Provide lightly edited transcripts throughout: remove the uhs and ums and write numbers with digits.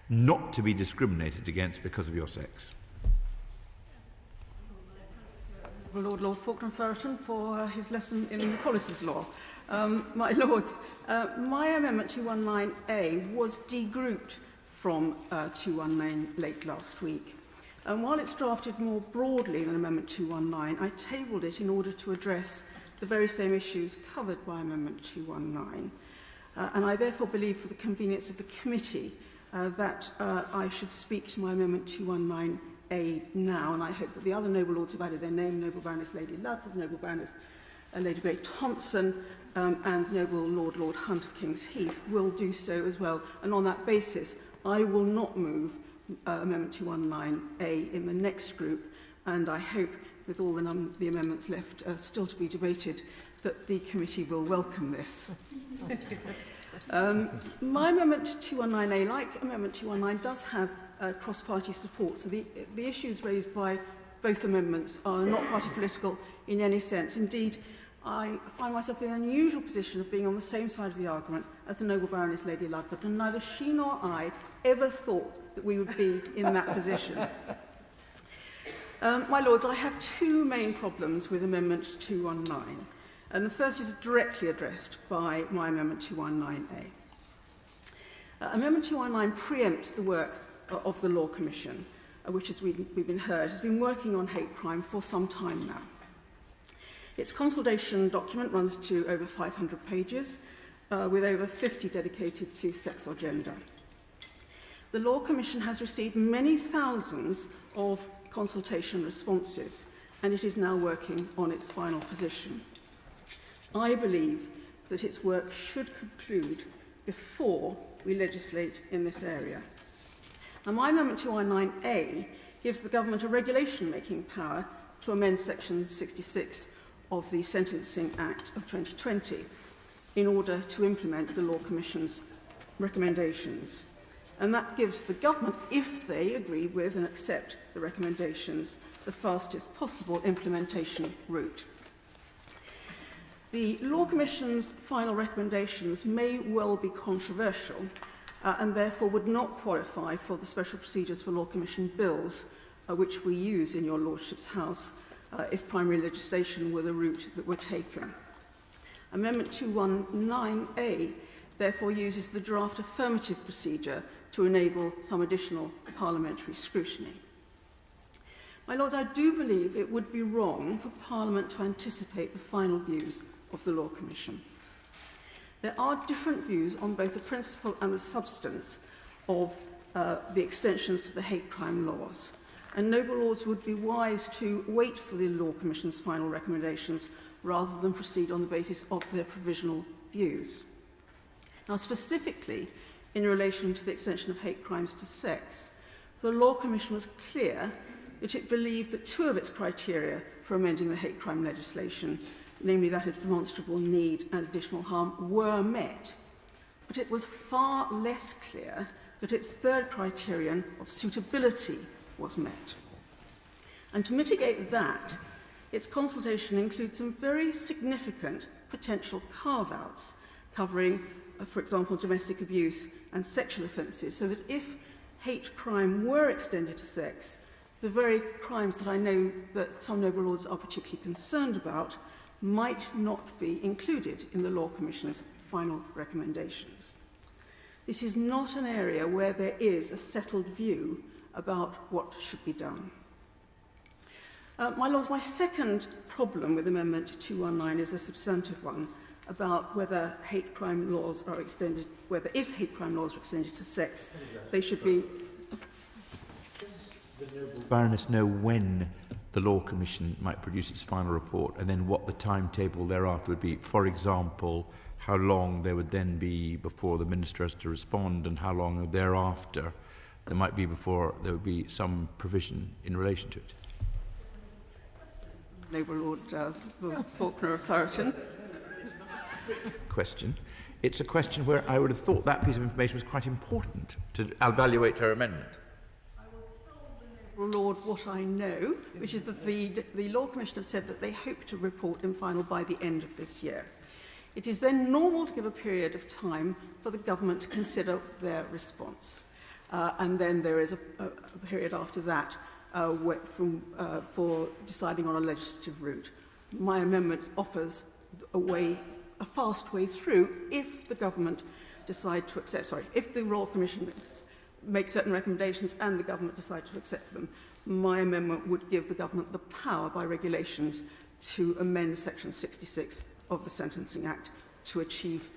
not to be discriminated against because of your sex. Lord Falkland Ferreton for his lesson in equalities law. My Lords, my Amendment 219A was degrouped from 219 late last week. And while it's drafted more broadly than Amendment 219, I tabled it in order to address the very same issues covered by Amendment 219. And I therefore believe, for the convenience of the committee, that I should speak to my Amendment 219A now, and I hope that the other noble lords have added their name, Noble Baroness Lady Ludford, Noble Baroness Lady Grey Thompson, and Noble Lord Hunt of King's Heath will do so as well. And on that basis, I will not move Amendment 219A in the next group, and I hope, with all the amendments left still to be debated, that the committee will welcome this. My Amendment 219A, like Amendment 219, does have cross-party support, so the issues raised by both amendments are not party political in any sense. Indeed, I find myself in an unusual position of being on the same side of the argument as the Noble Baroness Lady Ludford, and neither she nor I ever thought that we would be in that position. My Lords, I have two main problems with Amendment 219, and the first is directly addressed by my Amendment 219A. Amendment 219 preempts the work of the Law Commission, which, as we've been heard, has been working on hate crime for some time now. Its consultation document runs to over 500 pages, with over 50 dedicated to sex or gender. The Law Commission has received many thousands of consultation responses, and it is now working on its final position. I believe that its work should conclude before we legislate in this area. Now, my Amendment 219A gives the government a regulation-making power to amend Section 66 of the Sentencing Act of 2020 in order to implement the Law Commission's recommendations. And that gives the government, if they agree with and accept the recommendations, the fastest possible implementation route. The Law Commission's final recommendations may well be controversial and therefore would not qualify for the special procedures for Law Commission bills which we use in your Lordship's House if primary legislation were the route that were taken. Amendment 219A therefore uses the draft affirmative procedure to enable some additional parliamentary scrutiny. My Lords, I do believe it would be wrong for Parliament to anticipate the final views of the Law Commission. There are different views on both the principle and the substance of the extensions to the hate crime laws, and noble lords would be wise to wait for the Law Commission's final recommendations rather than proceed on the basis of their provisional views. Now, specifically, in relation to the extension of hate crimes to sex, the Law Commission was clear that it believed that two of its criteria for amending the hate crime legislation, namely that of demonstrable need and additional harm, were met. But it was far less clear that its third criterion of suitability was met. And to mitigate that, its consultation includes some very significant potential carve-outs covering, for example, domestic abuse and sexual offences, so that if hate crime were extended to sex, the very crimes that I know that some noble lords are particularly concerned about might not be included in the Law Commission's final recommendations. This is not an area where there is a settled view about what should be done. My Lords, my second problem with Amendment 219 is a substantive one about whether hate crime laws are extended, whether if hate crime laws are extended to sex, they should be... Does the noble Baroness know when the Law Commission might produce its final report, and then what the timetable thereafter would be? For example, how long there would then be before the Minister has to respond, and how long thereafter there might be before there would be some provision in relation to it? Noble Lord Faulkner of Thoroton. Question. It's a question where I would have thought that piece of information was quite important to evaluate her amendment. I will tell the Noble Lord what I know, which is that the Law Commission have said that they hope to report in final by the end of this year. It is then normal to give a period of time for the government to consider their response. and then there is a period after that for deciding on a legislative route. My amendment offers a fast way through if the government decide to accept, if the Royal Commission makes certain recommendations and the government decides to accept them. My amendment would give the government the power by regulations to amend Section 66 of the Sentencing Act to achieve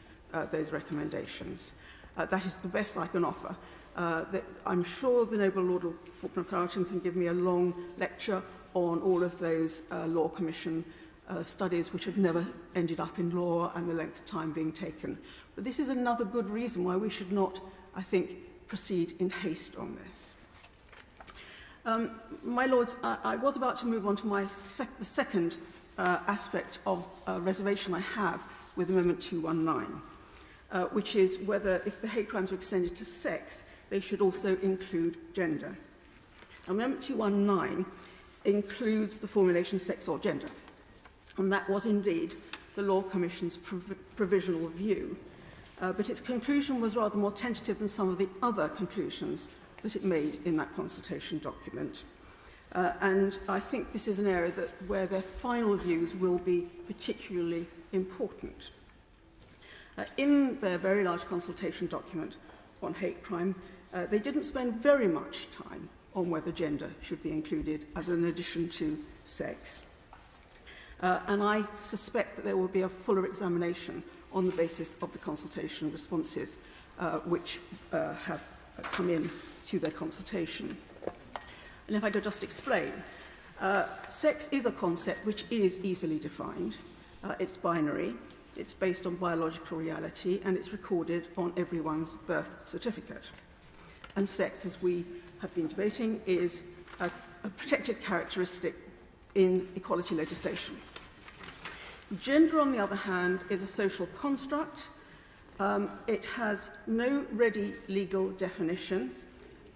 those recommendations. That is the best I can offer. I'm sure the Noble Lord of Falkland Thurlton can give me a long lecture on all of those Law Commission studies which have never ended up in law and the length of time being taken. But this is another good reason why we should not, I think, proceed in haste on this. My Lords, I was about to move on to the second aspect of reservation I have with Amendment 219, which is whether, if the hate crimes are extended to sex, they should also include gender. Amendment 219 includes the formulation sex or gender, and that was indeed the Law Commission's provisional view, but its conclusion was rather more tentative than some of the other conclusions that it made in that consultation document. And I think this is an area where their final views will be particularly important. In their very large consultation document on hate crime, they didn't spend very much time on whether gender should be included as an addition to sex. And I suspect that there will be a fuller examination on the basis of the consultation responses which have come in to their consultation. And if I could just explain, sex is a concept which is easily defined. It's binary, it's based on biological reality, and it's recorded on everyone's birth certificate. And sex, as we have been debating, is a protected characteristic in equality legislation. Gender, on the other hand, is a social construct. It has no ready legal definition,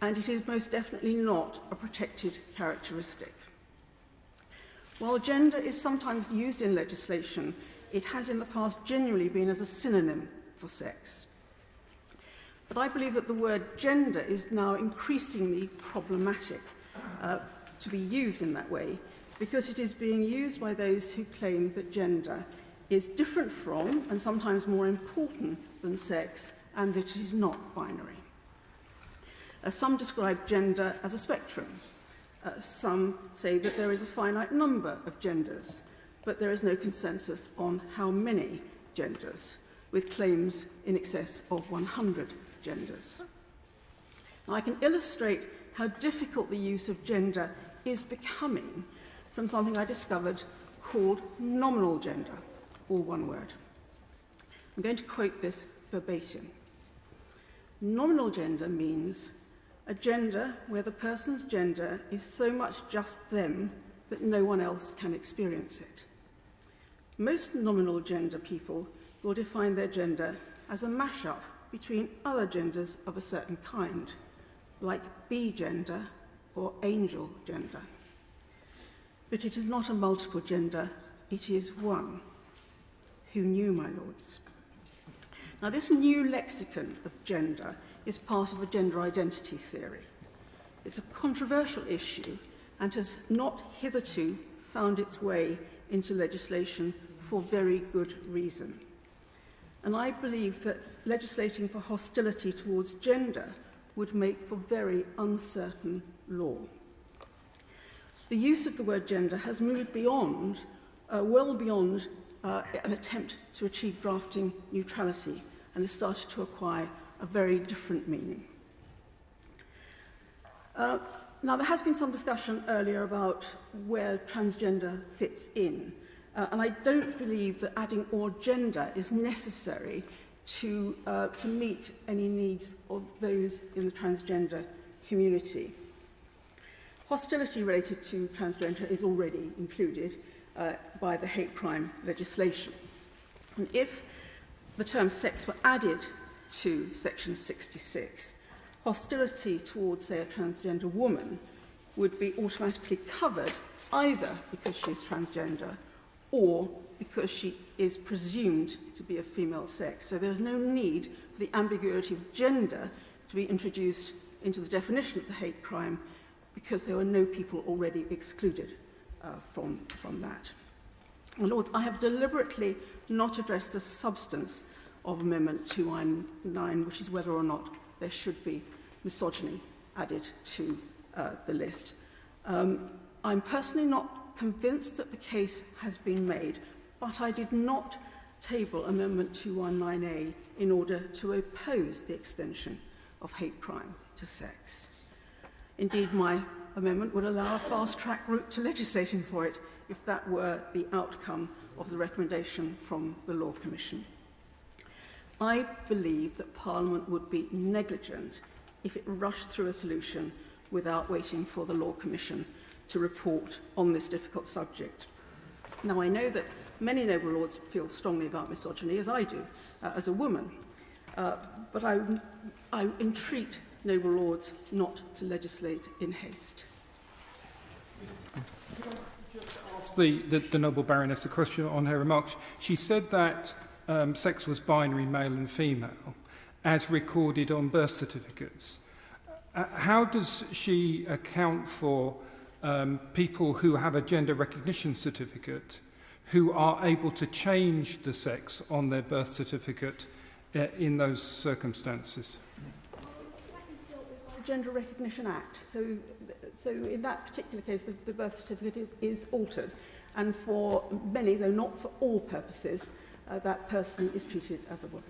and it is most definitely not a protected characteristic. While gender is sometimes used in legislation, it has in the past genuinely been as a synonym for sex. But I believe that the word gender is now increasingly problematic to be used in that way, because it is being used by those who claim that gender is different from and sometimes more important than sex, and that it is not binary. Some describe gender as a spectrum. Some say that there is a finite number of genders, but there is no consensus on how many genders, with claims in excess of 100 genders. Now, I can illustrate how difficult the use of gender is becoming from something I discovered called nominal gender, all one word. I'm going to quote this verbatim. Nominal gender means a gender where the person's gender is so much just them that no one else can experience it. Most nominal gender people will define their gender as a mashup between other genders of a certain kind, like bee gender or angel gender. But it is not a multiple gender, it is one. Who knew, my lords? Now, this new lexicon of gender is part of a gender identity theory. It's a controversial issue and has not hitherto found its way into legislation for very good reason. And I believe that legislating for hostility towards gender would make for very uncertain law. The use of the word gender has moved beyond, well beyond an attempt to achieve drafting neutrality, and has started to acquire a very different meaning. Now, there has been some discussion earlier about where transgender fits in, and I don't believe that adding or gender is necessary to meet any needs of those in the transgender community. Hostility related to transgender is already included by the hate crime legislation. And if the term sex were added to Section 66, hostility towards, say, a transgender woman would be automatically covered either because she's transgender or because she is presumed to be of female sex. So there's no need for the ambiguity of gender to be introduced into the definition of the hate crime because there were no people already excluded from that. And Lords, I have deliberately not addressed the substance of Amendment 219, which is whether or not there should be misogyny added to the list. I'm personally not convinced that the case has been made, but I did not table Amendment 219A in order to oppose the extension of hate crime to sex. Indeed, my amendment would allow a fast-track route to legislating for it if that were the outcome of the recommendation from the Law Commission. I believe that Parliament would be negligent if it rushed through a solution without waiting for the Law Commission to report on this difficult subject. Now, I know that many noble lords feel strongly about misogyny, as I do, as a woman, but I entreat noble lords not to legislate in haste. Just ask the noble baroness a question on her remarks. She said that sex was binary, male and female, as recorded on birth certificates. How does she account for people who have a gender recognition certificate who are able to change the sex on their birth certificate in those circumstances? The Gender Recognition Act. So in that particular case, the birth certificate is altered. And for many, though not for all purposes, that person is treated as a woman.